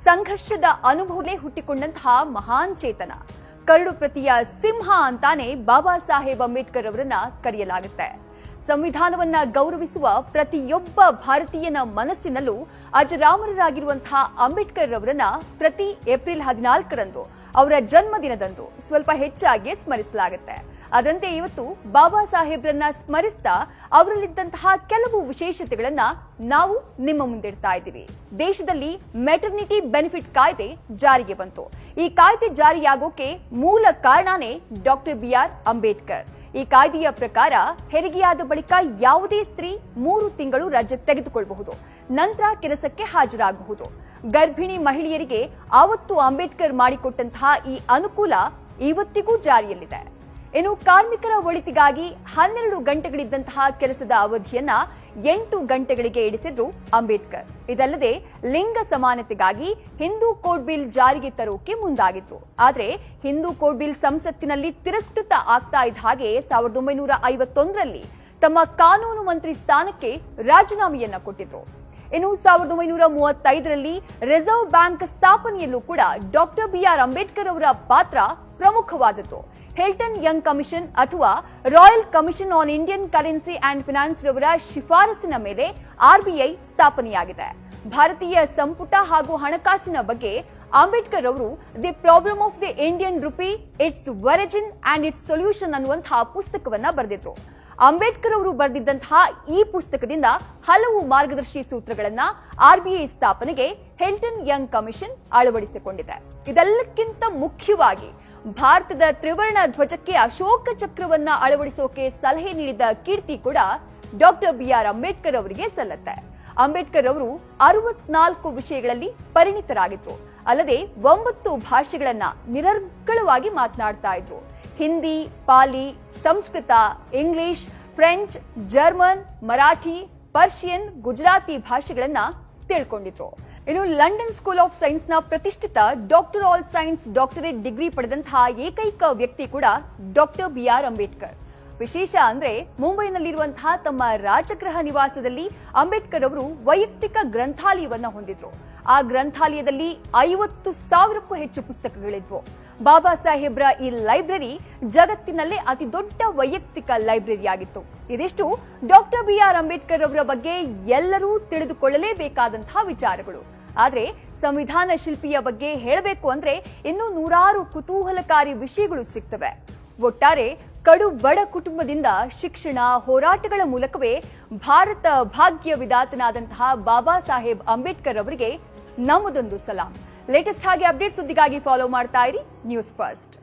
ಸಂಘರ್ಷದ ಅನುಭವನೇ ಹುಟ್ಟಿಕೊಂಡಂತಹ ಮಹಾನ್ ಚೇತನ. ಕರಡು ಪ್ರತಿಯ ಸಿಂಹ ಅಂತಾನೆ ಬಾಬಾ ಸಾಹೇಬ್ ಅಂಬೇಡ್ಕರ್ ಅವರನ್ನ ಕರೆಯಲಾಗುತ್ತೆ. ಸಂವಿಧಾನವನ್ನ ಗೌರವಿಸುವ ಪ್ರತಿಯೊಬ್ಬ ಭಾರತೀಯನ ಮನಸ್ಸಿನಲ್ಲೂ ಅಜರಾಮರರಾಗಿರುವಂತಹ ಅಂಬೇಡ್ಕರ್ ಅವರನ್ನ ಪ್ರತಿ ಏಪ್ರಿಲ್ 14ರಂದು ಅವರ ಜನ್ಮದಿನದಂದು ಸ್ವಲ್ಪ ಹೆಚ್ಚಾಗಿ ಸ್ಮರಿಸಲಾಗುತ್ತೆ. ಅದರಂತೆ ಇವತ್ತು ಬಾಬಾ ಸಾಹೇಬ್ರನ್ನ ಸ್ಮರಿಸ್ತಾ ಅವರಲ್ಲಿದ್ದಂತಹ ಕೆಲವು ವಿಶೇಷತೆಗಳನ್ನ ನಾವು ನಿಮ್ಮ ಮುಂದಿಡ್ತಾ ಇದ್ದೀವಿ. ದೇಶದಲ್ಲಿ ಮೆಟರ್ನಿಟಿ ಬೆನಿಫಿಟ್ ಕಾಯ್ದೆ ಜಾರಿಗೆ ಬಂತು. ಈ ಕಾಯ್ದೆ ಜಾರಿಯಾಗೋಕೆ ಮೂಲ ಕಾರಣನೇ ಡಾಕ್ಟರ್ BR ಅಂಬೇಡ್ಕರ್. ಈ ಕಾಯ್ದೆಯ ಪ್ರಕಾರ ಹೆರಿಗೆಯಾದ ಬಳಿಕ ಯಾವುದೇ ಸ್ತ್ರೀ 3 ತಿಂಗಳು ರಜೆ ತೆಗೆದುಕೊಳ್ಳಬಹುದು, ನಂತರ ಕೆಲಸಕ್ಕೆ ಹಾಜರಾಗಬಹುದು. ಗರ್ಭಿಣಿ ಮಹಿಳೆಯರಿಗೆ ಆವತ್ತು ಅಂಬೇಡ್ಕರ್ ಮಾಡಿಕೊಟ್ಟಂತಹ ಈ ಅನುಕೂಲ ಇವತ್ತಿಗೂ ಜಾರಿಯಲ್ಲಿದೆ. ಇನ್ನು ಕಾರ್ಮಿಕರ ಒಳಿತಿಗಾಗಿ 12 ಗಂಟೆಗಳಿದ್ದಂತಹ ಕೆಲಸದ ಅವಧಿಯನ್ನ 8 ಗಂಟೆಗಳಿಗೆ ಇಳಿಸಿದ್ರು ಅಂಬೇಡ್ಕರ್. ಇದಲ್ಲದೆ ಲಿಂಗ ಸಮಾನತೆಗಾಗಿ ಹಿಂದೂ ಕೋಡ್ ಬಿಲ್ ಜಾರಿಗೆ ತರೋಕೆ ಮುಂದಾಗಿದ್ರು. ಆದ್ರೆ ಹಿಂದೂ ಕೋಡ್ ಬಿಲ್ ಸಂಸತ್ತಿನಲ್ಲಿ ತಿರಸ್ಕೃತ ಆಗ್ತಾ ಇದ್ದ ಹಾಗೆ 1951ರಲ್ಲಿ ತಮ್ಮ ಕಾನೂನು ಮಂತ್ರಿ ಸ್ಥಾನಕ್ಕೆ ರಾಜೀನಾಮೆಯನ್ನ ಕೊಟ್ಟಿದ್ರು. ಇನ್ನು 1935ರಲ್ಲಿ ರಿಸರ್ವ್ ಬ್ಯಾಂಕ್ ಸ್ಥಾಪನೆಯಲ್ಲೂ ಕೂಡ ಡಾಕ್ಟರ್ BR ಅಂಬೇಡ್ಕರ್ ಅವರ ಪಾತ್ರ ಪ್ರಮುಖವಾದದ್ದು. ಹಿಲ್ಟನ್ ಯಂಗ್ ಕಮಿಷನ್ ಅಥವಾ royal commission on Indian currency and finance ರವರ ಶಿಫಾರಸಿನ ಮೇಲೆ RBI ಸ್ಥಾಪನೆಯಾಗಿದೆ. ಭಾರತೀಯ ಸಂಪುಟ ಹಾಗೂ ಹಣಕಾಸಿನ ಬಗ್ಗೆ ಅಂಬೇಡ್ಕರ್ ಅವರು the problem of the Indian rupee, it's origin and it's solution ಅನ್ನುವಂತಹ ಪುಸ್ತಕವನ್ನ ಬರೆದಿದ್ರು. ಅಂಬೇಡ್ಕರ್ ಅವರು ಬರೆದಿದ್ದಂತಹ ಈ ಪುಸ್ತಕದಿಂದ ಹಲವು ಮಾರ್ಗದರ್ಶಿ ಸೂತ್ರಗಳನ್ನ RBI ಸ್ಥಾಪನೆಗೆ ಹಿಲ್ಟನ್ ಯಂಗ್ ಕಮಿಷನ್ ಅಳವಡಿಸಿಕೊಂಡಿದೆ. ಇದೆಲ್ಲಕ್ಕಿಂತ ಮುಖ್ಯವಾಗಿ ಭಾರತದ ತ್ರಿವರ್ಣ ಧ್ವಜಕ್ಕೆ ಅಶೋಕ ಚಕ್ರವನ್ನ ಅಳವಡಿಸೋಕೆ ಸಲಹೆ ನೀಡಿದ ಕೀರ್ತಿ ಕೂಡ ಡಾಕ್ಟರ್ BR ಅಂಬೇಡ್ಕರ್ ಅವರಿಗೆ ಸಲ್ಲತ್ತೆ. ಅಂಬೇಡ್ಕರ್ ಅವರು 64 ವಿಷಯಗಳಲ್ಲಿ ಪರಿಣಿತರಾಗಿದ್ರು. ಅಲ್ಲದೆ 9 ಭಾಷೆಗಳನ್ನ ನಿರರ್ಗಳವಾಗಿ ಮಾತನಾಡ್ತಾ ಇದ್ರು. ಹಿಂದಿ, ಪಾಲಿ, ಸಂಸ್ಕೃತ, English, French, German, Marathi, Persian, Gujarati ಭಾಷೆಗಳನ್ನ ತಿಳ್ಕೊಂಡಿದ್ರು. ಇನ್ನು ಲಂಡನ್ ಸ್ಕೂಲ್ ಆಫ್ ಸೈನ್ಸ್ ನ ಪ್ರತಿಷ್ಠಿತ doctor of science doctorate degree ಪಡೆದಂತಹ ಏಕೈಕ ವ್ಯಕ್ತಿ ಕೂಡ ಡಾಕ್ಟರ್ BR ಅಂಬೇಡ್ಕರ್. ವಿಶೇಷ ಅಂದ್ರೆ ಮುಂಬೈನಲ್ಲಿರುವಂತಹ ತಮ್ಮ ರಾಜಗೃಹ ನಿವಾಸದಲ್ಲಿ ಅಂಬೇಡ್ಕರ್ ಅವರು ವೈಯಕ್ತಿಕ ಗ್ರಂಥಾಲಯವನ್ನ ಹೊಂದಿದ್ರು. ಆ ಗ್ರಂಥಾಲಯದಲ್ಲಿ 50,000ಕ್ಕೂ ಹೆಚ್ಚು ಪುಸ್ತಕಗಳಿದ್ವು. ಬಾಬಾ ಸಾಹೇಬ್ರ ಈ ಲೈಬ್ರರಿ ಜಗತ್ತಿನಲ್ಲೇ ಅತಿ ದೊಡ್ಡ ವೈಯಕ್ತಿಕ ಲೈಬ್ರರಿ ಆಗಿತ್ತು. ಇದಿಷ್ಟು ಡಾಕ್ಟರ್ BR ಅಂಬೇಡ್ಕರ್ ಅವರ ಬಗ್ಗೆ ಎಲ್ಲರೂ ತಿಳಿದುಕೊಳ್ಳಲೇಬೇಕಾದಂತಹ ವಿಚಾರಗಳು. ಆದ್ರೆ ಸಂವಿಧಾನ ಶಿಲ್ಪಿಯ ಬಗ್ಗೆ ಹೇಳಬೇಕು ಅಂದ್ರೆ ಇನ್ನೂ ನೂರಾರು ಕುತೂಹಲಕಾರಿ ವಿಷಯಗಳು ಸಿಗ್ತವೆ. ಒಟ್ಟಾರೆ ಕಡು ಬಡ ಕುಟುಂಬದಿಂದ ಶಿಕ್ಷಣ ಹೋರಾಟಗಳ ಮೂಲಕವೇ ಭಾರತ ಭಾಗ್ಯ ವಿಧಾತನಾದಂತಹ ಬಾಬಾ ಸಾಹೇಬ್ ಅಂಬೇಡ್ಕರ್ ಅವರಿಗೆ ನಮ್ಮದೊಂದು ಸಲಾಂ. ಲೇಟೆಸ್ಟ್ ಹಾಗೆ ಅಪ್ಡೇಟ್ ಸುದ್ದಿಗಾಗಿ ಫಾಲೋ ಮಾಡ್ತಾ ಇರಿ ನ್ಯೂಸ್ ಫಸ್ಟ್.